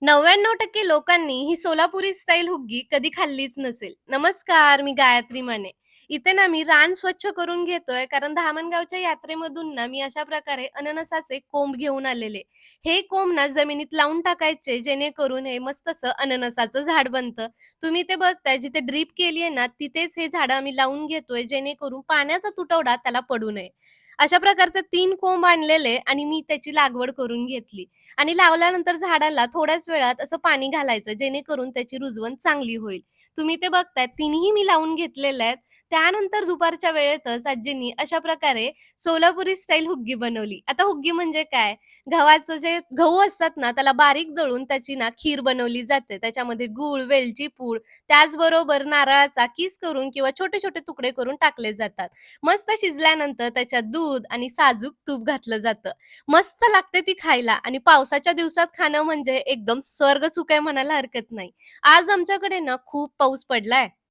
99% लोकांनी ही सोलापुरी स्टाईल हुग्गी कधी खाल्लीच नसेल. नमस्कार, मी गायत्री माने. इथे ना मी रान स्वच्छ करून घेतोय कारण धामणगावच्या यात्रेमधून ना मी अशा प्रकारे अननसाचे कोंब घेऊन आलेले. हे कोंब ना जमिनीत लावून टाकायचे जेणेकरून हे मस्त असं अननसाचं झाड बनतं. तुम्ही ते बघताय जिथे ड्रिप केली आहे ना तिथेच हे झाडं आम्ही लावून घेतोय जेणेकरून पाण्याचा तुटवडा त्याला पडू नये. अशा प्रकारचे 3 कोंब आणलेले आणि मी त्याची लागवड करून घेतली. आणि लावल्यानंतर झाडाला थोड्याच वेळात असं पाणी घालायचं जेणेकरून त्याची रुजवण चांगली होईल. तुम्ही ते बघताय तिन्ही मी लावून घेतलेल्या आहेत. त्यानंतर दुपारच्या वेळेतच आजींनी अशा प्रकारे सोलापुरी स्टाईल हुग्गी बनवली. आता हुग्गी म्हणजे काय? गव्हाचं जे गहू असतात ना त्याला बारीक दळून त्याची ना खीर बनवली जाते. त्याच्यामध्ये गूळ, वेलची पूड त्याचबरोबर नारळाचा किस करून किंवा छोटे-छोटे तुकडे करून टाकले जातात. मस्त शिजल्यानंतर त्याच्यात दूध आणि साजूक तूप घातलं जातं. मस्त लागते ती खायला आणि पावसाच्या दिवसात खाणं म्हणजे एकदम स्वर्ग सुख आहे म्हणायला हरकत नाही. आज आमच्याकडे ना खूप पाऊस पडलाय.